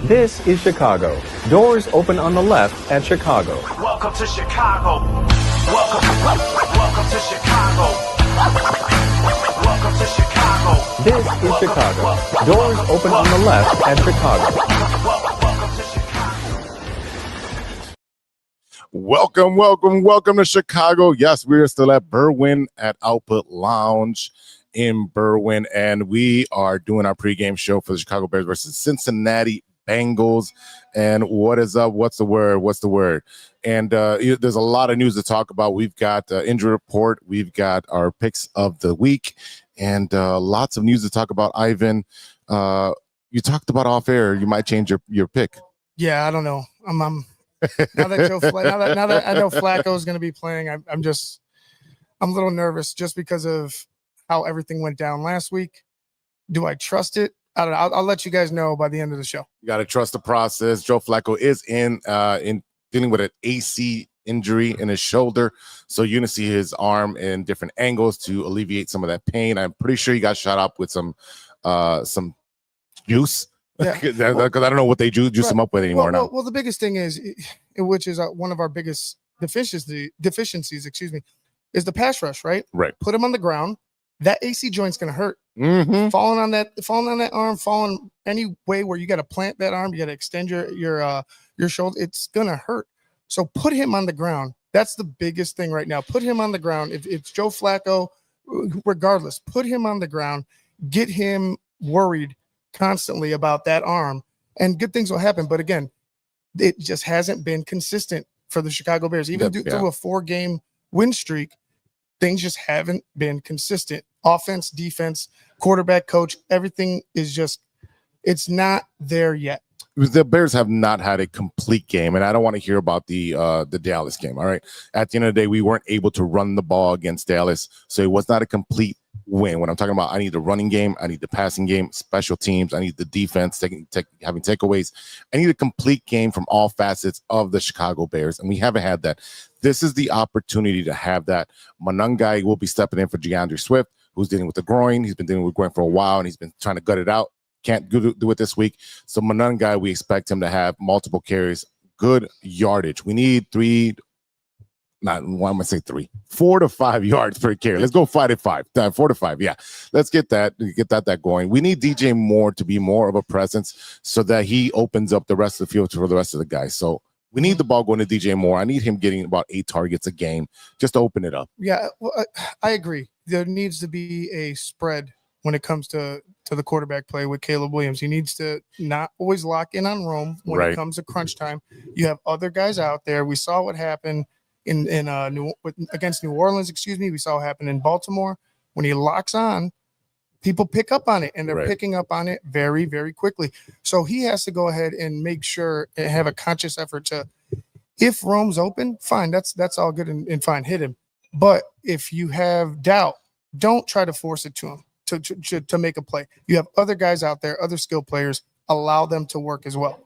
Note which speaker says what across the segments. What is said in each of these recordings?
Speaker 1: This is Chicago. Doors open on the left at Chicago.
Speaker 2: Welcome to Chicago. Welcome to Chicago. Welcome to Chicago.
Speaker 1: This is Chicago. Doors open on the left at Chicago.
Speaker 2: Welcome to Chicago.
Speaker 3: Welcome to Chicago. Yes, we are still at Berwyn at Output Lounge in Berwyn, and we are doing our pregame show for the Chicago Bears versus Cincinnati Bengals. And what is up? What's the word? And there's a lot of news to talk about. We've got injury report. We've got our picks of the week, and lots of news to talk about. Ivan, you talked about off air. You might change your pick.
Speaker 4: Yeah, I don't know. I'm now that I know Flacco is going to be playing, I'm a little nervous just because of how everything went down last week. Do I trust it? I don't know. I'll let you guys know by the end of the show.
Speaker 3: You got to trust the process. Joe Flacco is in dealing with an AC injury in his shoulder, so you're gonna see his arm in different angles to alleviate some of that pain. I'm pretty sure he got shot up with some juice.
Speaker 4: Yeah.
Speaker 3: Because I don't know what they juice him up with anymore now.
Speaker 4: Well, the biggest thing is, which is one of our biggest deficiencies, is the pass rush, right?
Speaker 3: Right.
Speaker 4: Put him on the ground. That AC joint's gonna hurt.
Speaker 3: Mm-hmm.
Speaker 4: Falling on that arm, falling any way where you got to plant that arm, you got to extend your shoulder. It's gonna hurt. So put him on the ground. That's the biggest thing right now. Put him on the ground. If it's Joe Flacco, regardless, put him on the ground. Get him worried constantly about that arm, and good things will happen. But again, it just hasn't been consistent for the Chicago Bears. Even through a 4-game win streak, things just haven't been consistent. Offense, defense, quarterback, coach, everything is just, it's not there yet.
Speaker 3: The Bears have not had a complete game, and I don't want to hear about the Dallas game. All right. At the end of the day, we weren't able to run the ball against Dallas, so it was not a complete win. When I'm talking about, I need the running game, I need the passing game, special teams, I need the defense having takeaways. I need a complete game from all facets of the Chicago Bears, and we haven't had that. This is the opportunity to have that. Manungai will be stepping in for DeAndre Swift, who's dealing with the groin. He's been dealing with groin for a while, and he's been trying to gut it out. Can't do it this week. So Manungai, we expect him to have multiple carries, good yardage. We need 4 to 5 yards per carry. Let's go 5 to 5. 4 to 5. Yeah. Let's get that going. We need DJ Moore to be more of a presence so that he opens up the rest of the field for the rest of the guys. So we need the ball going to DJ Moore. I need him getting about 8 targets a game just to open it up.
Speaker 4: Yeah, well, I agree. There needs to be a spread when it comes to the quarterback play with Caleb Williams. He needs to not always lock in on Rome when it comes to crunch time. You have other guys out there. We saw what happened against New Orleans. We saw what happened in Baltimore. When he locks on, people pick up on it, and they're picking up on it very, very quickly. So he has to go ahead and make sure and have a conscious effort to, if Rome's open, fine, that's all good and fine, hit him. But if you have doubt, don't try to force it to him to make a play. You have other guys out there, other skill players, allow them to work as well.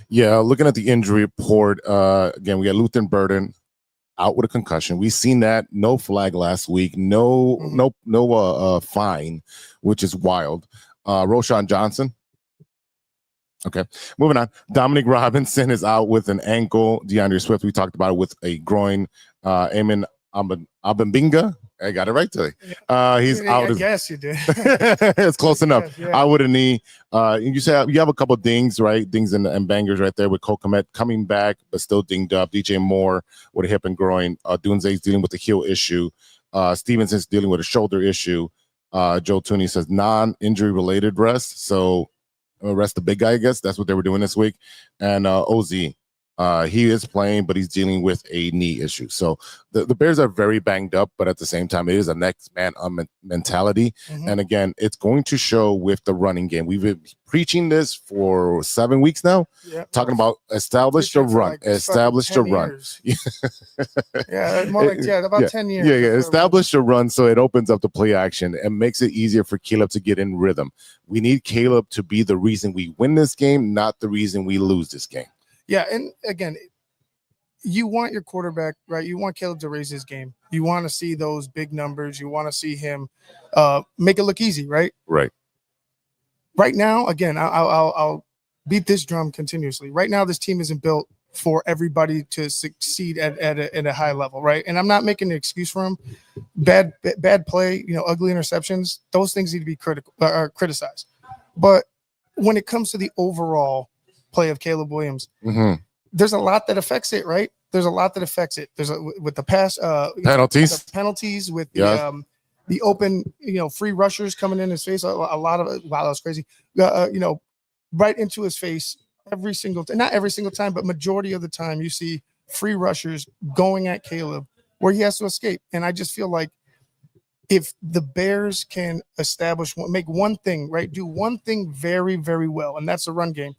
Speaker 3: Yeah, looking at the injury report, again, we got Luther Burden out with a concussion. We seen that. No flag last week. No fine, which is wild. Roshan Johnson. Okay, moving on. Dominic Robinson is out with an ankle. DeAndre Swift, we talked about it, with a groin. Amen Abambinga. I got it right today. He's out.
Speaker 4: I guess you did.
Speaker 3: It's close enough.
Speaker 4: Yeah.
Speaker 3: Out with a knee. You say you have a couple of dings, right? Dings and bangers right there with Kokomet coming back, but still dinged up. DJ Moore with a hip and groin. Dunze's dealing with a heel issue. Stevenson's dealing with a shoulder issue. Joe Tooney says non-injury related rest. So rest the big guy, I guess. That's what they were doing this week. And OZ. He is playing, but he's dealing with a knee issue. So the Bears are very banged up, but at the same time, it is a next man mentality. Mm-hmm. And again, it's going to show with the running game. We've been preaching this for 7 weeks now, talking about establish the run, establish the run.
Speaker 4: About 10 years.
Speaker 3: Yeah. Establish the run so it opens up the play action and makes it easier for Caleb to get in rhythm. We need Caleb to be the reason we win this game, not the reason we lose this game.
Speaker 4: Yeah, and again, you want your quarterback, right? You want Caleb to raise his game. You want to see those big numbers. You want to see him make it look easy, right?
Speaker 3: Right.
Speaker 4: Right now, again, I'll beat this drum continuously. Right now, this team isn't built for everybody to succeed at a high level, right? And I'm not making an excuse for him. Bad play, ugly interceptions, those things need to be criticized. But when it comes to the overall play of Caleb Williams, there's a lot that affects it, right? There's a lot that affects it. With the pass penalties, with the open, free rushers coming in his face. A lot of wow, that was crazy. Right into his face every single time. Not every single time, but majority of the time, you see free rushers going at Caleb where he has to escape. And I just feel like if the Bears can make one thing, right, do one thing very, very well, and that's the run game,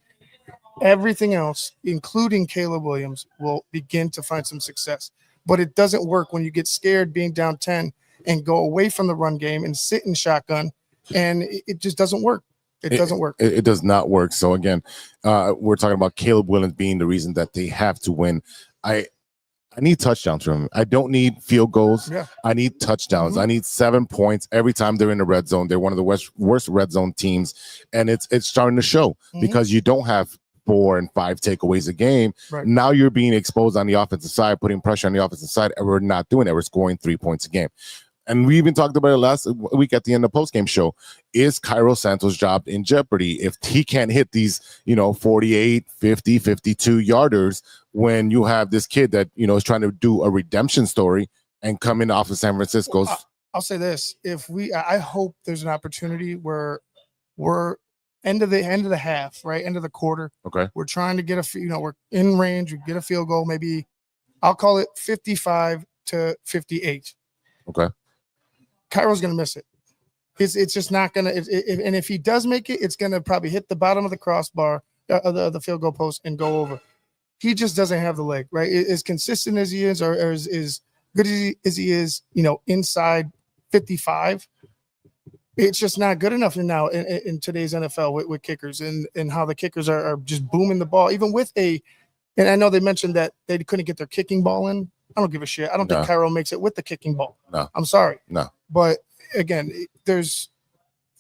Speaker 4: everything else, including Caleb Williams, will begin to find some success. But it doesn't work when you get scared being down 10 and go away from the run game and sit in shotgun, and it just doesn't work. It doesn't work.
Speaker 3: It does not work. So again, we're talking about Caleb Williams being the reason that they have to win. I need touchdowns from him. I don't need field goals.
Speaker 4: Yeah.
Speaker 3: I need touchdowns. I need 7 points every time they're in the red zone. They're one of the worst red zone teams, and it's starting to show because you don't have 4 and 5 takeaways a game.
Speaker 4: Right.
Speaker 3: Now you're being exposed on the offensive side, putting pressure on the offensive side, and we're not doing it. We're scoring 3 points a game. And we even talked about it last week at the end of the postgame show. Is Cairo Santos' job in jeopardy if he can't hit these, 48, 50, 52 yarders when you have this kid that, is trying to do a redemption story and come in off of San Francisco's?
Speaker 4: I'll say this. I hope there's an opportunity where we're end of the half, right? End of the quarter.
Speaker 3: Okay.
Speaker 4: We're trying to get we're in range, we get a field goal, maybe I'll call it 55 to 58.
Speaker 3: Okay.
Speaker 4: Cairo's going to miss it. It's just not going to – and if he does make it, it's going to probably hit the bottom of the crossbar, the field goal post, and go over. He just doesn't have the leg, right? As consistent as he is or as good as he is, inside 55, it's just not good enough now in today's NFL with kickers and how the kickers are just booming the ball. Even with and I know they mentioned that they couldn't get their kicking ball in. I don't give a shit. I don't think Cairo makes it with the kicking ball.
Speaker 3: No.
Speaker 4: I'm sorry.
Speaker 3: No.
Speaker 4: But again,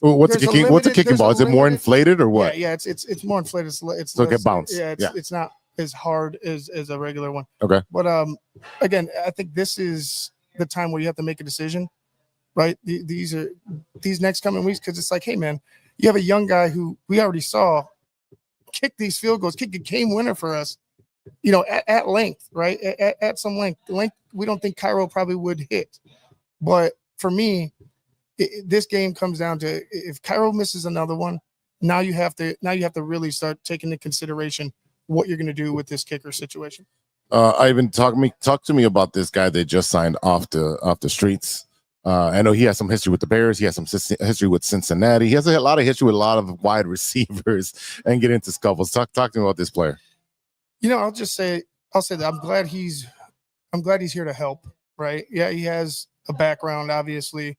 Speaker 4: what's
Speaker 3: a kicking ball? Is it more inflated or what?
Speaker 4: Yeah, it's more inflated. It's
Speaker 3: so it can bounce.
Speaker 4: It's not as hard as a regular one.
Speaker 3: Okay.
Speaker 4: But again, I think this is the time where you have to make a decision, right? These next coming weeks, because it's like, hey man, you have a young guy who we already saw kick these field goals, kick a game winner for us. At length, right? At some length, we don't think Cairo probably would hit. But for me, this game comes down to if Cairo misses another one, now you have to really start taking into consideration what you're going to do with this kicker situation.
Speaker 3: Ivan, talk to me about this guy they just signed off the streets. I know he has some history with the Bears. He has some history with Cincinnati. He has a lot of history with a lot of wide receivers and get into scuffles. Talk to me about this player.
Speaker 4: I'll say that I'm glad he's here to help, right? Yeah, he has a background, obviously.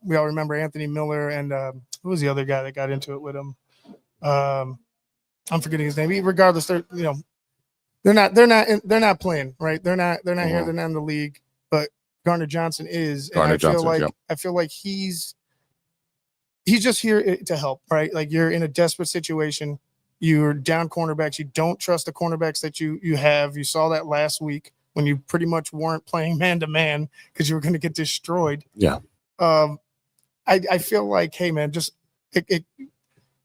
Speaker 4: We all remember Anthony Miller and who was the other guy that got into it with him? I'm forgetting his name. Regardless, they're not playing, right? They're not here, they're not in the league, but Garner Johnson is. I feel like he's just here to help, right? Like you're in a desperate situation. You're down cornerbacks. You don't trust the cornerbacks that you have. You saw that last week when you pretty much weren't playing man-to-man because you were going to get destroyed.
Speaker 3: Yeah.
Speaker 4: I feel like, hey, man, just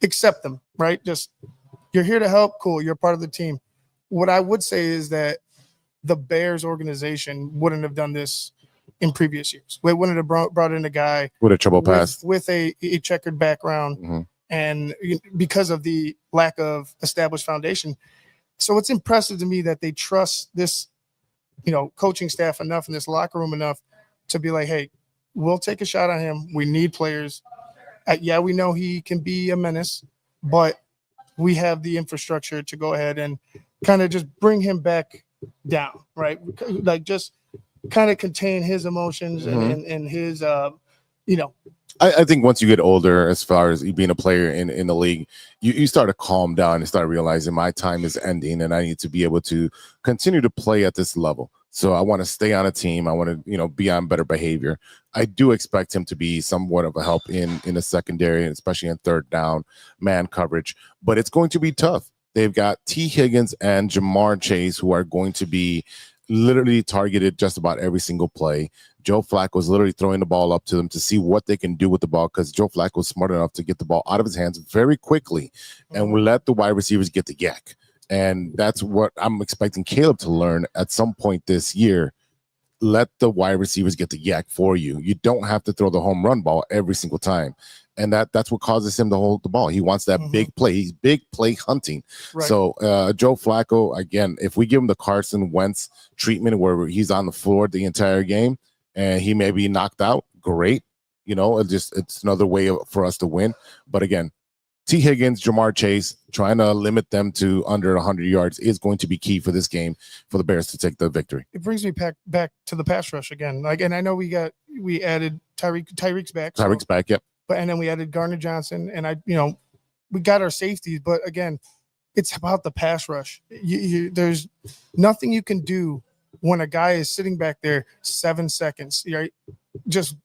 Speaker 4: accept them, right? Just you're here to help. Cool. You're part of the team. What I would say is that the Bears organization wouldn't have done this in previous years. They wouldn't have brought in a guy
Speaker 3: with a trouble pass
Speaker 4: with a checkered background.
Speaker 3: Mm-hmm.
Speaker 4: And because of the lack of established foundation. So it's impressive to me that they trust this, coaching staff enough and this locker room enough to be like, hey, we'll take a shot on him. We need players. We know he can be a menace, but we have the infrastructure to go ahead and kind of just bring him back down, right? Like just kind of contain his emotions and his,
Speaker 3: I think once you get older, as far as being a player in the league, you start to calm down and start realizing my time is ending and I need to be able to continue to play at this level. So I want to stay on a team. I want to, be on better behavior. I do expect him to be somewhat of a help in the secondary, especially in third down man coverage. But it's going to be tough. They've got T. Higgins and Jamar Chase, who are going to be literally targeted just about every single play. Joe Flacco is literally throwing the ball up to them to see what they can do with the ball, because Joe Flacco is smart enough to get the ball out of his hands very quickly and will let the wide receivers get the yak. And that's what I'm expecting Caleb to learn at some point this year. Let the wide receivers get the yak for you. You don't have to throw the home run ball every single time. And that's what causes him to hold the ball. He wants that big play. He's big play hunting. Right. So Joe Flacco, again, if we give him the Carson Wentz treatment where he's on the floor the entire game and he may be knocked out, great. It's another way for us to win. But again, T. Higgins, Jamar Chase, trying to limit them to under 100 yards is going to be key for this game for the Bears to take the victory.
Speaker 4: It brings me back to the pass rush again. And I know we added Tyreek's back.
Speaker 3: Tyreek's back, yep.
Speaker 4: And then we added Gardner Johnson, and we got our safeties. But again, it's about the pass rush. There's nothing you can do when a guy is sitting back there 7 seconds, right? Just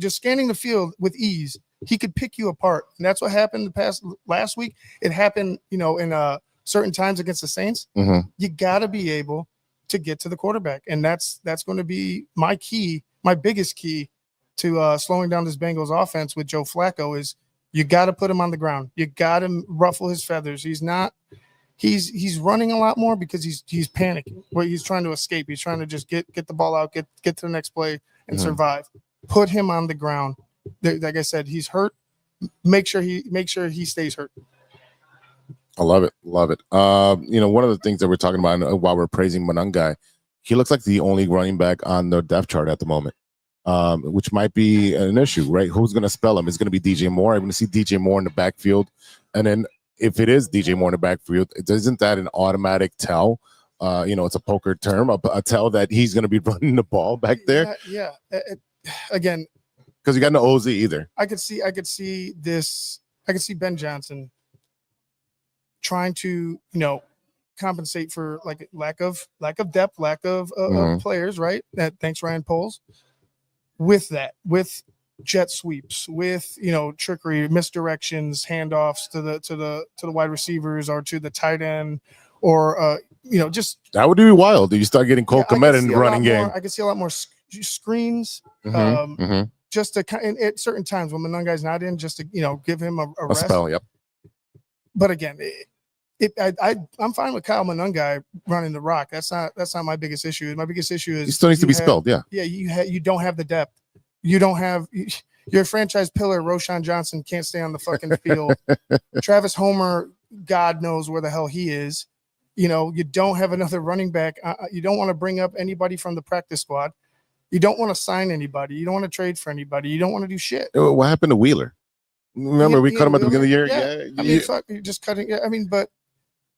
Speaker 4: scanning the field with ease. He could pick you apart. And that's what happened last week. It happened, in certain times against the Saints.
Speaker 3: Mm-hmm.
Speaker 4: You got to be able to get to the quarterback. And that's going to be my biggest key to slowing down this Bengals offense with Joe Flacco is you got to put him on the ground. You got to ruffle his feathers. He's running a lot more because he's panicking. Where he's trying to escape. He's trying to just get the ball out, get to the next play and survive. Put him on the ground. Like I said, he's hurt. Make sure he stays hurt.
Speaker 3: I love it. One of the things that we're talking about while we're praising Monangai, he looks like the only running back on the depth chart at the moment, which might be an issue, right? Who's going to spell him? It's going to be DJ Moore. I'm going to see DJ Moore in the backfield. And then if it is DJ Moore in the backfield, isn't that an automatic tell? It's a poker term, a tell that he's going to be running the ball back there.
Speaker 4: Yeah. Again,
Speaker 3: because you got no OZ either.
Speaker 4: I could see this. I could see Ben Johnson trying to, compensate for like lack of depth, lack of players, right? Thanks Ryan Poles. With jet sweeps, with trickery, misdirections, handoffs to the wide receivers or to the tight end, or just
Speaker 3: that would be wild. You start getting Cole Kmet in the running game.
Speaker 4: I could see a lot more screens. Just to at certain times when Monangai's not in, just to give him a rest.
Speaker 3: Spell, yep.
Speaker 4: But again, I'm fine with Kyle Monangai running the rock. That's not my biggest issue. My biggest issue is
Speaker 3: he still needs to be spelled. Yeah.
Speaker 4: Yeah, you don't have the depth. You don't have your franchise pillar. Roshan Johnson can't stay on the fucking field. Travis Homer, God knows where the hell he is. You don't have another running back. You don't want to bring up anybody from the practice squad. You don't want to sign anybody. You don't want to trade for anybody. You don't want to do shit.
Speaker 3: What happened to Wheeler? Remember, we cut him at the beginning of the year?
Speaker 4: Yeah. Fuck, you're just cutting. But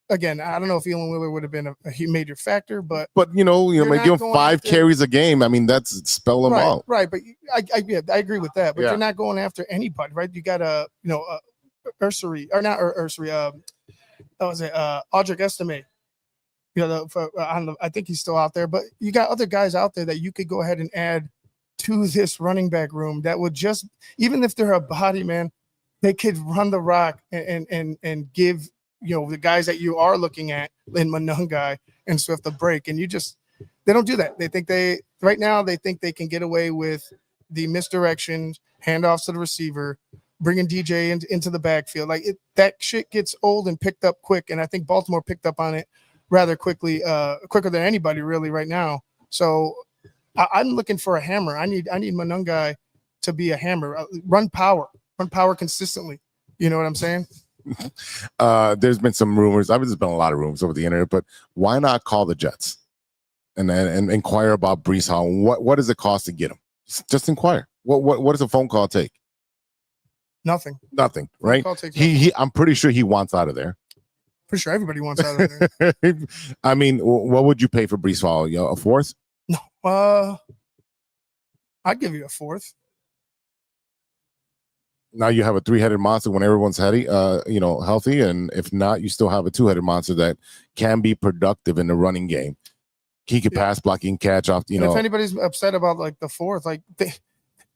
Speaker 4: again, I don't know if Elon Wheeler would have been a major factor, but
Speaker 3: give him 5 carries a game. I mean, that's spell them out.
Speaker 4: Right. But I agree with that. But you're not going after anybody, right? You got Ursary, or not Ursary. Audric Estime. I think he's still out there, but you got other guys out there that you could go ahead and add to this running back room that would just, even if they're a body, man, they could run the rock and give the guys that you are looking at in Monangai and Swift a break. And they don't do that. They think they can get away with the misdirections, handoffs to the receiver, bringing DJ into the backfield. That shit gets old and picked up quick. And I think Baltimore picked up on it rather quickly, quicker than anybody really right now. So I'm looking for a hammer. I need Monangai to be a hammer. Run power consistently. You know what I'm saying?
Speaker 3: There's been some rumors. There's been a lot of rumors over the internet, but why not call the Jets and inquire about Breece Hall? What does it cost to get him? Just inquire. What does a phone call take?
Speaker 4: Nothing,
Speaker 3: right? I'm pretty sure he wants out of there.
Speaker 4: Pretty sure everybody wants out of there.
Speaker 3: I mean, what would you pay for Breece Hall? A fourth?
Speaker 4: No. I'd give you a fourth.
Speaker 3: Now you have a 3-headed monster when everyone's healthy, and if not, you still have a 2-headed monster that can be productive in the running game. he could pass block, he can catch off. You
Speaker 4: and
Speaker 3: know,
Speaker 4: if anybody's upset about like the fourth, like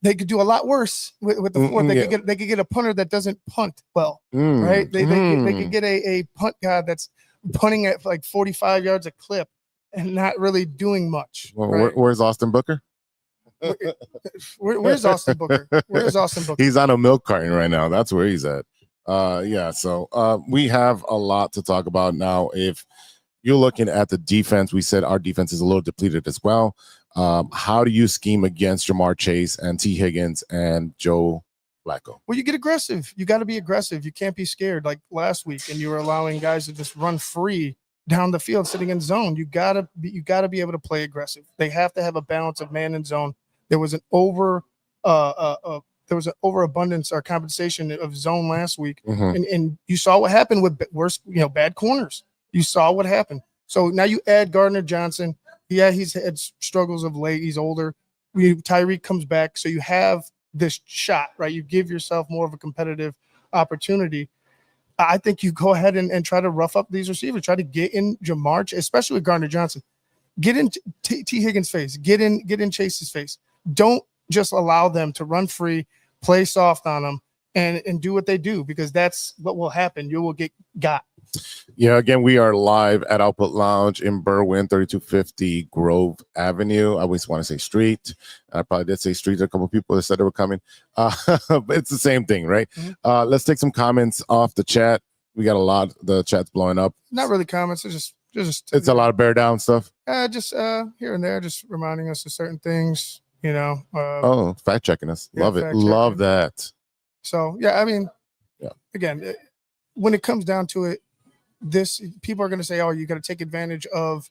Speaker 4: they could do a lot worse with the fourth. They could get a punter that doesn't punt well, right? They could get a punt guy that's punting at like 45 yards a clip and not really doing much.
Speaker 3: Well,
Speaker 4: right?
Speaker 3: Where's Austin Booker?
Speaker 4: Where's Austin Booker? Where's Austin Booker?
Speaker 3: He's on a milk carton right now. That's where he's at. Yeah. So we have a lot to talk about now. If you're looking at the defense, we said our defense is a little depleted as well. How do you scheme against Jamar Chase and T. Higgins and Joe Flacco?
Speaker 4: Well, you get aggressive. You got to be aggressive. You can't be scared like last week, and you were allowing guys to just run free down the field, sitting in zone. You gotta be able to play aggressive. They have to have a balance of man and zone. There was an overabundance or compensation of zone last week, and you saw what happened with bad corners. You saw what happened. So now you add Gardner Johnson. Yeah, he's had struggles of late. He's older. Tyreek comes back, so you have this shot, right? You give yourself more of a competitive opportunity. I think you go ahead and try to rough up these receivers. Try to get in Jamar, especially with Gardner Johnson. Get in T. Higgins' face. Get in Chase's face. Don't just allow them to run free, play soft on them, and do what they do, because that's what will happen. You will get got.
Speaker 3: Yeah, again, we are live at Output Lounge in Berwyn, 3250 Grove Avenue. I always want to say street. I probably did say street. A couple of people that said they were coming. But it's the same thing, right? Let's take some comments off the chat. We got a lot. The chat's blowing up.
Speaker 4: Not really comments. It's just
Speaker 3: it's a lot of bear down stuff.
Speaker 4: Just here and there, just reminding us of certain things,
Speaker 3: fact checking us.
Speaker 4: Yeah,
Speaker 3: Love it. Love that.
Speaker 4: So, yeah, I mean, again, when it comes down to it, people are going to say, oh, you got to take advantage of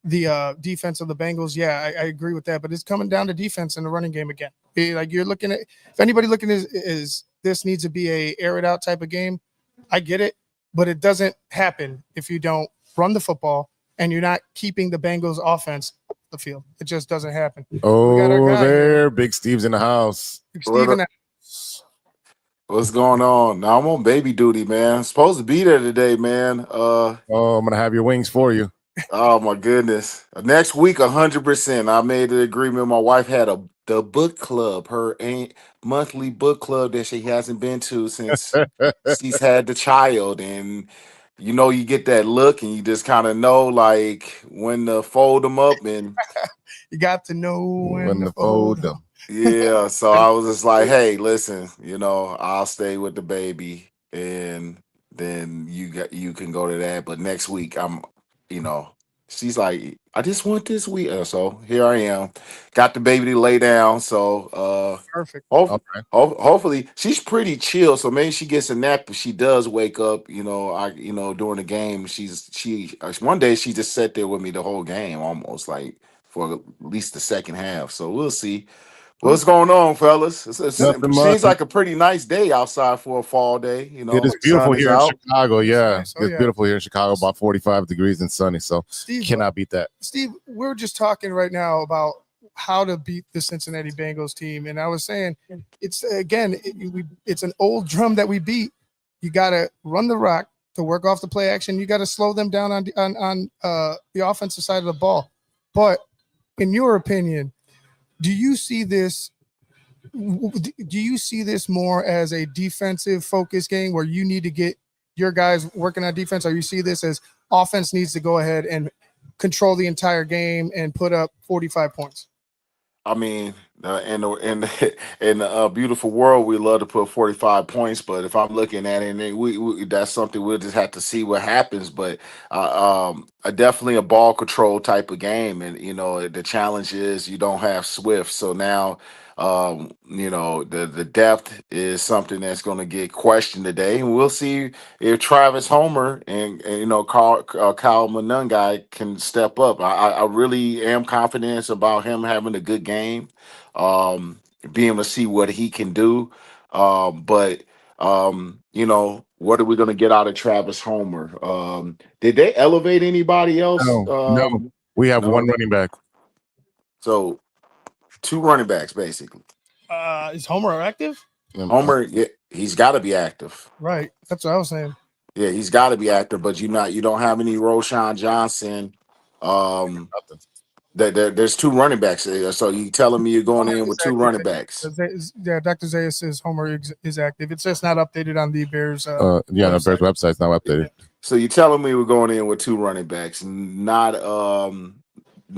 Speaker 4: the defense of the Bengals. Yeah, I agree with that, but it's coming down to defense in the running game again. Like, you're looking at, if anybody looking is this needs to be a air it out type of game, I get it, but it doesn't happen if you don't run the football and you're not keeping the Bengals offense off the field. It just doesn't happen.
Speaker 3: Oh, there, Big Steve's in the house.
Speaker 4: Big Steve in the
Speaker 5: What's going on? Now I'm on baby duty, man. Supposed to be there today, man.
Speaker 3: I'm gonna have your wings for you.
Speaker 5: Oh my goodness. Next week, 100%. I made an agreement. My wife had the book club, her monthly book club that she hasn't been to since she's had the child. And you get that look and you just kind of know like when to fold them up, and
Speaker 4: you got to know when to fold them.
Speaker 5: Yeah, so I was just like, hey, listen, I'll stay with the baby, and then you can go to that. But next week, she's like, I just want this week. So here I am. Got the baby to lay down. So
Speaker 4: perfect.
Speaker 5: Hopefully she's pretty chill. So maybe she gets a nap if she does wake up, during the game. One day she just sat there with me the whole game, almost like for at least the second half. So we'll see. What's going on, fellas? It seems like a pretty nice day outside for a fall day.
Speaker 3: It is beautiful here in Chicago. Yeah,
Speaker 4: nice.
Speaker 3: It's beautiful here in Chicago. About 45 degrees and sunny. So
Speaker 4: Steve,
Speaker 3: cannot beat that.
Speaker 4: Steve, we're just talking right now about how to beat the Cincinnati Bengals team, and I was saying it's an old drum that we beat. You got to run the rock to work off the play action. You got to slow them down on the offensive side of the ball. But in your opinion, do you see this more as a defensive focus game where you need to get your guys working on defense, or you see this as offense needs to go ahead and control the entire game and put up 45 points?
Speaker 5: I mean, in the beautiful world, we love to put 45 points. But if I'm looking at it, and we that's something we'll just have to see what happens. But definitely a ball control type of game, and the challenge is you don't have Swift, so now the depth is something that's going to get questioned today, and we'll see if Travis Homer and Kyle Monungai can step up. I really am confident about him having a good game, being able to see what he can do. But what are we going to get out of Travis Homer? Did they elevate anybody else?
Speaker 3: No. We have one running back.
Speaker 5: So 2 running backs, basically.
Speaker 4: Is Homer active?
Speaker 5: Homer, yeah, he's got to be active.
Speaker 4: Right. That's what I was saying.
Speaker 5: Yeah, he's got to be active, but you don't have any Roshan Johnson. There's two running backs. So you telling me you're going in with two running backs?
Speaker 4: Yeah, Dr. Zayas says Homer is active. It's just not updated on the Bears.
Speaker 3: The Bears website's now updated.
Speaker 5: So you're telling me we're going in with two running backs, not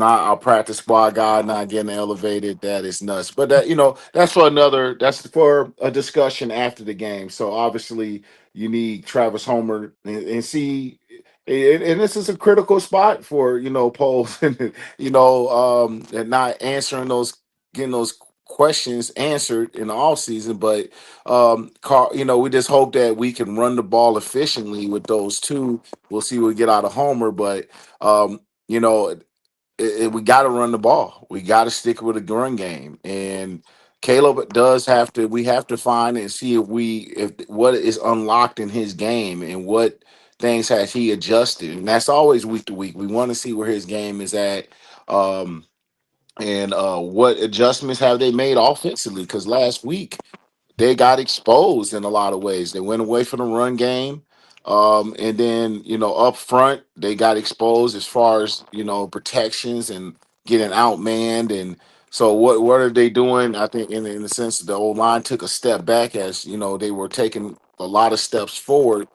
Speaker 5: our practice squad guy, not getting elevated. That is nuts. But that's for a discussion after the game. So obviously you need Travis Homer and see. And this is a critical spot for polls and and not answering getting those questions answered in the off season. But we just hope that we can run the ball efficiently with those two. We'll see what we get out of Homer, but you know we got to run the ball. We got to stick with the run game. And Caleb does have to. We have to find and see if what is unlocked in his game and what things has he adjusted. And that's always week to week. We want to see where his game is at. And what adjustments have they made offensively? Because last week they got exposed in a lot of ways. They went away from the run game. And then, up front, they got exposed as far as, protections and getting outmanned. And so what are they doing? I think in the sense that the old line took a step back as, they were taking a lot of steps forward.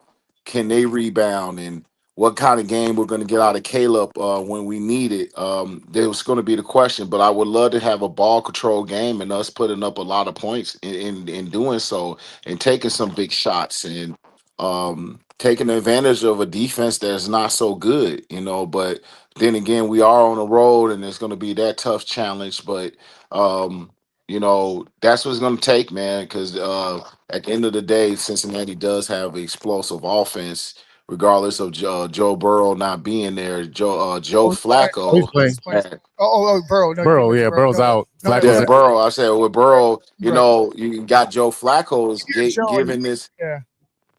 Speaker 5: Can they rebound? And what kind of game we're going to get out of Caleb when we need it? There was going to be the question, but I would love to have a ball control game and us putting up a lot of points in doing so and taking some big shots and taking advantage of a defense that's not so good, but then again, we are on the road and it's going to be that tough challenge, but that's what it's going to take, man, because at the end of the day, Cincinnati does have an explosive offense, regardless of Joe Burrow not being there. Joe Flacco.
Speaker 4: Burrow. No,
Speaker 3: Burrow, yeah, Burrow's out.
Speaker 5: Yeah, Burrow. I said with Burrow,
Speaker 4: Right.
Speaker 5: you got Joe Flacco's giving this.
Speaker 4: Yeah.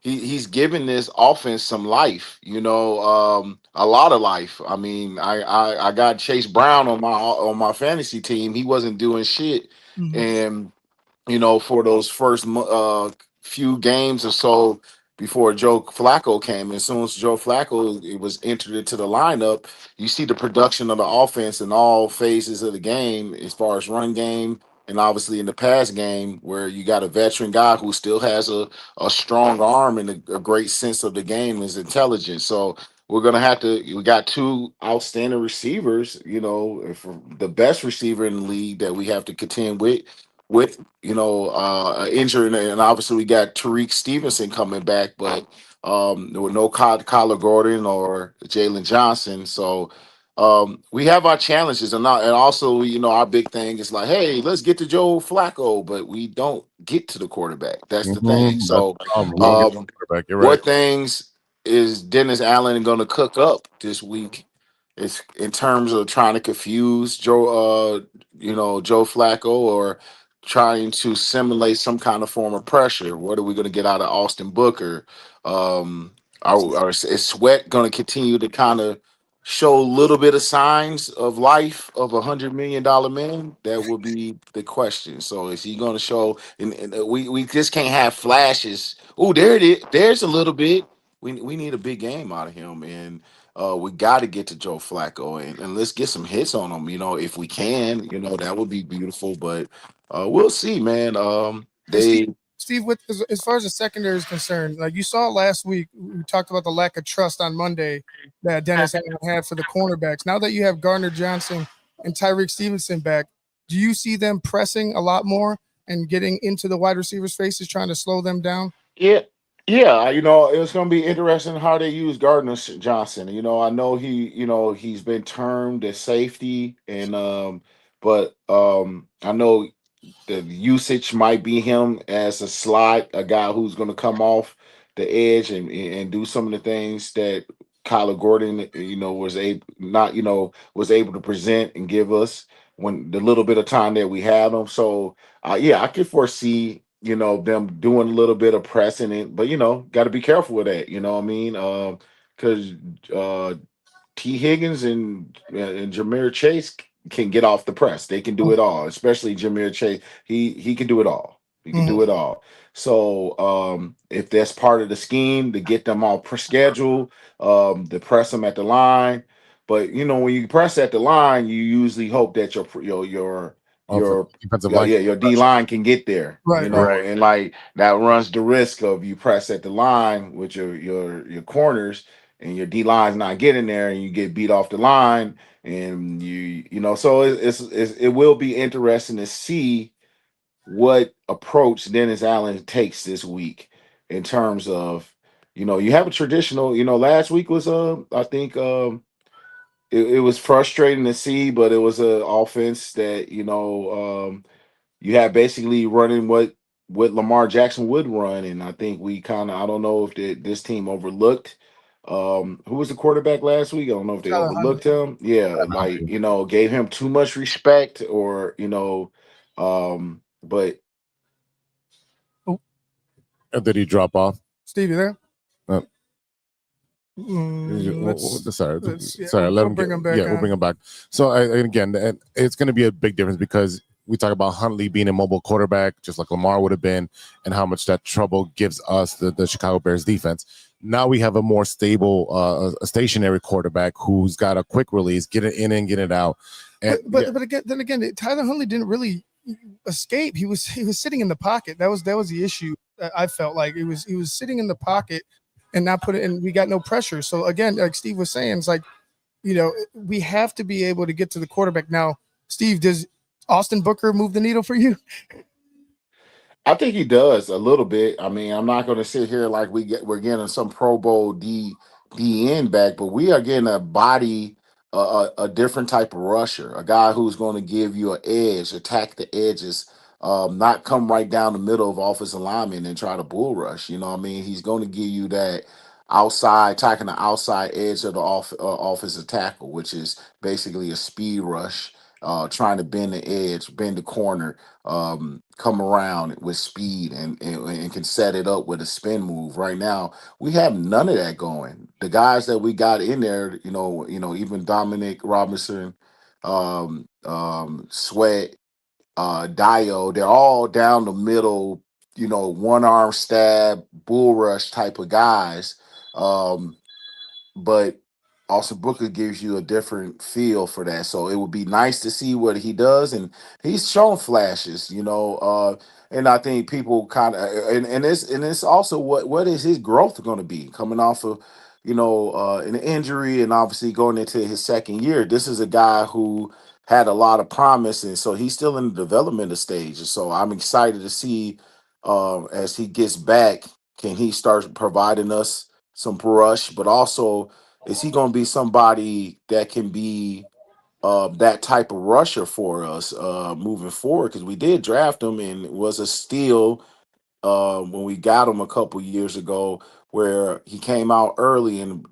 Speaker 5: He's giving this offense some life, a lot of life. I mean, I got Chase Brown on my fantasy team. He wasn't doing shit,
Speaker 4: Mhm.
Speaker 5: and for those first few games or so before Joe Flacco came, as soon as Joe Flacco was entered into the lineup, you see the production of the offense in all phases of the game, as far as run game and obviously in the pass game, where you got a veteran guy who still has a strong arm and a great sense of the game, his intelligence. So we're gonna have to. We got two outstanding receivers. The best receiver in the league that we have to contend with injury, and obviously we got Tariq Stevenson coming back, but there were no Kyler Gordon or Jalen Johnson. So we have our challenges, and also our big thing is like, hey, let's get to Joe Flacco, but we don't get to the quarterback. That's the thing. So what things is Dennis Allen going to cook up this week? It's in terms of trying to confuse Joe Flacco, or trying to simulate some kind of form of pressure. What are we going to get out of Austin Booker? Is Sweat going to continue to kind of show a little bit of signs of life of $100 million man? That will be the question. So is he going to show? And we just can't have flashes. Oh, there it is. There's a little bit. We need a big game out of him, and we got to get to Joe Flacco and let's get some hits on him. If we can, that would be beautiful. But we'll see, man.
Speaker 4: Steve, with as far as the secondary is concerned, like you saw last week, we talked about the lack of trust on Monday that Dennis had for the cornerbacks. Now that you have Gardner Johnson and Tyreek Stevenson back, do you see them pressing a lot more and getting into the wide receivers' faces, trying to slow them down?
Speaker 5: Yeah. It's going to be interesting how they use Gardner Johnson. I know he's been termed as safety, and but I know the usage might be him as a slot, a guy who's going to come off the edge and do some of the things that Kyler Gordon, was able to present and give us when the little bit of time that we had him. So I could foresee them doing a little bit of pressing it, but got to be careful with that. You know what I mean? Because T. Higgins and Jameer Chase can get off the press. They can do it all, especially Jameer Chase. He can do it all. He can do it all. So if that's part of the scheme to get them all per schedule, to press them at the line, But when you press at the line, you usually hope that your
Speaker 3: defensive line.
Speaker 5: your D line can get there.
Speaker 4: Right,
Speaker 3: right.
Speaker 5: And like that runs the risk of you press at the line with your corners and your D line's not getting there and you get beat off the line and so it will be interesting to see what approach Dennis Allen takes this week in terms of you have a traditional last week was I think it was frustrating to see, but it was an offense that you have basically running what Lamar Jackson would run, and I think we kind of I don't know if this team overlooked who was the quarterback last week. I don't know if they
Speaker 4: Tyler
Speaker 5: overlooked him. Yeah, like gave him too much respect, or but
Speaker 3: Did he drop off?
Speaker 4: Steve, you there?
Speaker 3: Uh, sorry. Let him
Speaker 4: bring him back.
Speaker 3: Yeah, we'll bring him back. So again, it's going to be a big difference because we talk about Huntley being a mobile quarterback, just like Lamar would have been, and how much that trouble gives us the Chicago Bears defense. Now we have a more stable, a stationary quarterback who's got a quick release, get it in and get it out. And,
Speaker 4: but again, Tyler Huntley didn't really escape. He was sitting in the pocket. That was the issue. I felt like he was sitting in the pocket and not put it, and we got no pressure. So again, like Steve was saying, it's like we have to be able to get to the quarterback. Now, Steve, does Austin Booker move the needle for you?
Speaker 5: I think he does a little bit. I mean, I'm not going to sit here like we're getting some Pro Bowl DN back, but we are getting a body, a different type of rusher, a guy who's going to give you an edge, attack the edges, not come right down the middle of offensive linemen and try to bull rush. You know what I mean? He's going to give you that outside, attacking the outside edge of the offensive tackle, which is basically a speed rush, trying to bend the edge, bend the corner, come around with speed and can set it up with a spin move. Right now, we have none of that going. The guys that we got in there, even Dominic Robinson, Sweat, Dio, they're all down the middle, one arm stab, bull rush type of guys. But Austin Booker gives you a different feel for that. So it would be nice to see what he does. And he's shown flashes, and I think people kind of and it's also what is his growth going to be coming off of, an injury and obviously going into his second year. This is a guy who had a lot of promise, and so he's still in the developmental stage. And so I'm excited to see as he gets back, can he start providing us some brush, but also is he going to be somebody that can be that type of rusher for us moving forward? Because we did draft him and it was a steal when we got him a couple years ago, where he came out early, and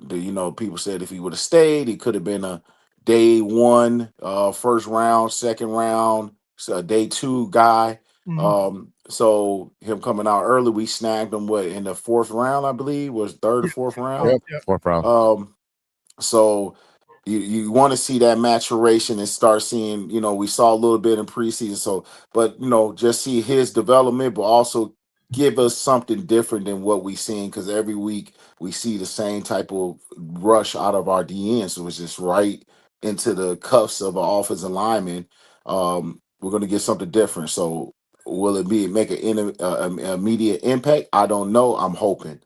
Speaker 5: people said if he would have stayed, he could have been a day one, first round, second round, so a day two guy. So him coming out early, we snagged him in the fourth round, I believe, was third or fourth round.
Speaker 3: Fourth round.
Speaker 5: So you want to see that maturation and start seeing, we saw a little bit in preseason. So, but just see his development, but also give us something different than what we've seen, because every week we see the same type of rush out of our DNs. So it's just right into the cuffs of an offensive lineman. We're going to get something different. So will it make an immediate impact? I don't know. I'm hoping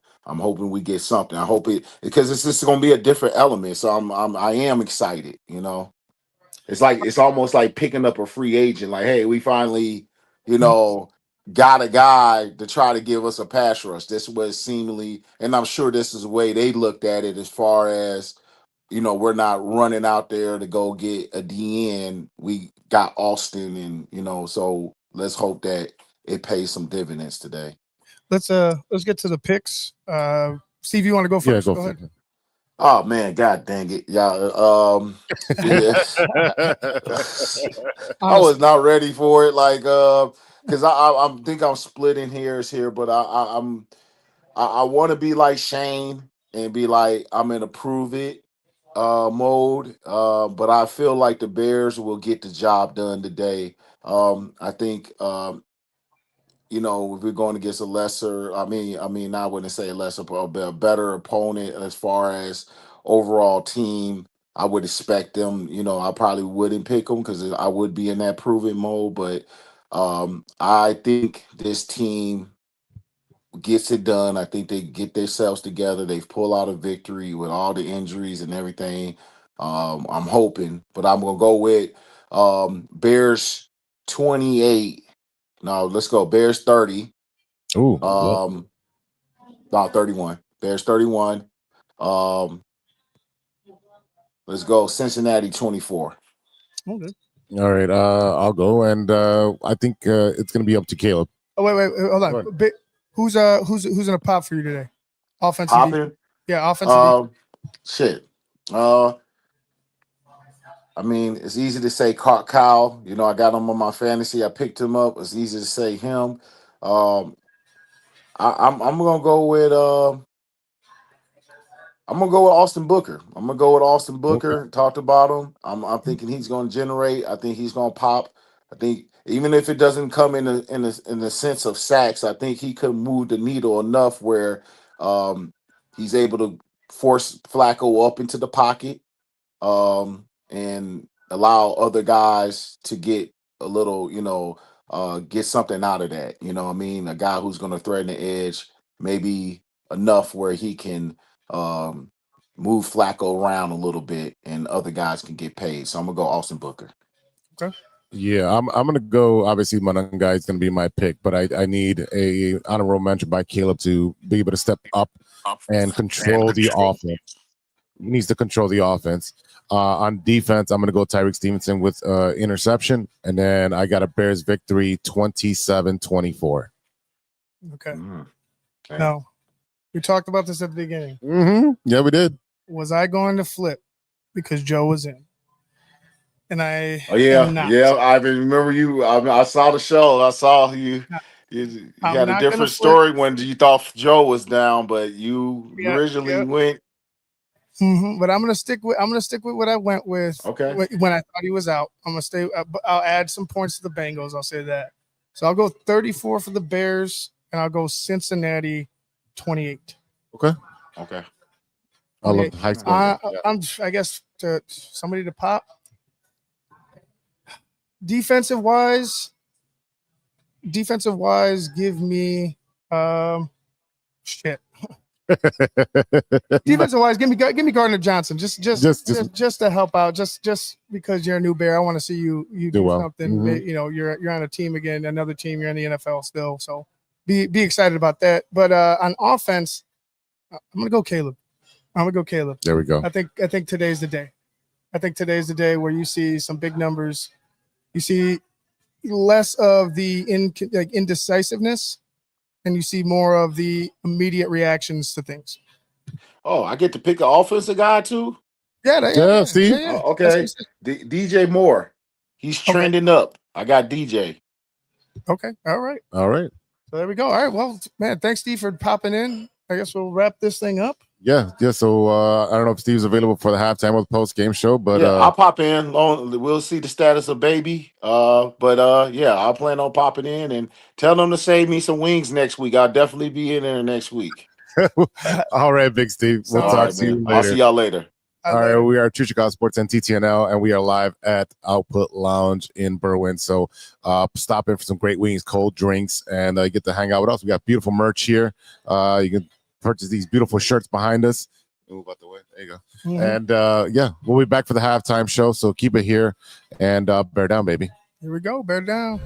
Speaker 5: we get something. I hope it, because it's just going to be a different element. So I am excited. It's almost like picking up a free agent. Like, hey, we finally, got a guy to try to give us a pass rush. This was seemingly, and I'm sure this is the way they looked at it, as far as, we're not running out there to go get a DN. We got Austin, and so let's hope that it pays some dividends today.
Speaker 4: Let's get to the picks. Steve, you want to go first?
Speaker 3: Yeah,
Speaker 4: go ahead.
Speaker 5: Oh man, god dang it. Yeah. Yeah. I was not ready for it. Like because I think I'm splitting hairs here, but I want to be like Shayne and be like, I'm in a prove it mode. But I feel like the Bears will get the job done today. I think if we're going against a lesser, I mean, I wouldn't say a lesser, but a better opponent as far as overall team. I would expect them. I probably wouldn't pick them because I would be in that proven mode. But I think this team gets it done. I think they get themselves together. They've pulled out a victory with all the injuries and everything. I'm hoping, but I'm gonna go with Bears 28. No, let's go Bears 30.
Speaker 3: Ooh.
Speaker 5: No, 31. Bears 31. Let's go Cincinnati 24.
Speaker 4: Okay.
Speaker 3: All right. I'll go, and I think it's gonna be up to Caleb.
Speaker 4: Oh wait, hold
Speaker 3: Go
Speaker 4: on.
Speaker 3: ahead.
Speaker 4: Who's gonna pop for you today? Offensive.
Speaker 5: Popping.
Speaker 4: Yeah, offensive.
Speaker 5: Shit. I mean, it's easy to say Kyle. I got him on my fantasy. I picked him up. It's easy to say him. I'm gonna go with Austin Booker. I'm gonna go with Austin Booker.
Speaker 3: Okay.
Speaker 5: Talked about him. I'm thinking he's gonna generate. I think he's gonna pop. I think even if it doesn't come in the sense of sacks, I think he could move the needle enough where he's able to force Flacco up into the pocket and allow other guys to get a little, get something out of that. You know what I mean? A guy who's going to threaten the edge, maybe enough where he can move Flacco around a little bit and other guys can get paid. So I'm going to go Austin Booker.
Speaker 4: Okay.
Speaker 3: Yeah, I'm gonna go. Obviously, Monangai is gonna be my pick, but I need a honorable mention by Caleb to be able to step up and control the offense. He needs to control the offense. On defense, I'm gonna go Tyreek Stevenson with interception, and then I got a Bears victory 27-24.
Speaker 4: Okay.
Speaker 5: Okay.
Speaker 4: No, we talked about this at the beginning.
Speaker 3: Mm-hmm. Yeah, we did.
Speaker 4: Was I going to flip because Joe was in? And I
Speaker 5: Oh
Speaker 4: am not.
Speaker 5: yeah. I remember you. I saw the show. I saw you. You
Speaker 4: I'm
Speaker 5: had a
Speaker 4: not gonna
Speaker 5: different
Speaker 4: flip.
Speaker 5: story when you thought Joe was down, but you
Speaker 4: Yeah,
Speaker 5: originally
Speaker 4: yeah.
Speaker 5: went.
Speaker 4: But I'm gonna stick with what I went with.
Speaker 5: Okay.
Speaker 4: When I thought he was out, I'm gonna stay. But I'll add some points to the Bengals. I'll say that. So I'll go 34 for the Bears, and I'll go Cincinnati 28.
Speaker 3: Okay.
Speaker 5: Okay.
Speaker 3: I love the high score.
Speaker 4: I guess to somebody to pop. Defensive wise, give me shit. Defensive wise, give me Gardner Johnson. Just to help out. Just because you're a new Bear, I want to see you do
Speaker 3: well.
Speaker 4: something.
Speaker 3: Mhm.
Speaker 4: You're on a team again, another team. You're in the NFL still, so be excited about that. But on offense, I'm gonna go Caleb.
Speaker 3: There we go.
Speaker 4: I think today's the day. I think today's the day where you see some big numbers. You see less of the indecisiveness, and you see more of the immediate reactions to things.
Speaker 5: Oh, I get to pick an offensive guy too.
Speaker 3: Yeah, see?
Speaker 5: Oh, okay. DJ Moore. He's trending up. I got DJ.
Speaker 4: Okay. All right.
Speaker 3: So
Speaker 4: there we go. All right. Well, man, thanks, Steve, for popping in. I guess we'll wrap this thing up.
Speaker 3: Yeah. So I don't know if Steve's available for the halftime or the post game show, but
Speaker 5: yeah, I'll pop in. We'll see the status of baby. But yeah, I'll plan on popping in and tell them to save me some wings next week. I'll definitely be in there next week.
Speaker 3: all right, Big Steve. We'll talk to you later.
Speaker 5: I'll see y'all later.
Speaker 3: All right, we are Chichikaw Sports and TTNL, and we are live at Output Lounge in Berwyn. So stop in for some great wings, cold drinks, and get to hang out with us. We got beautiful merch here. You can purchase these beautiful shirts behind us. Move out the way. There you go.
Speaker 4: Mm-hmm.
Speaker 3: And yeah, we'll be back for the halftime show. So keep it here and bear down, baby.
Speaker 4: Here we go. Bear down.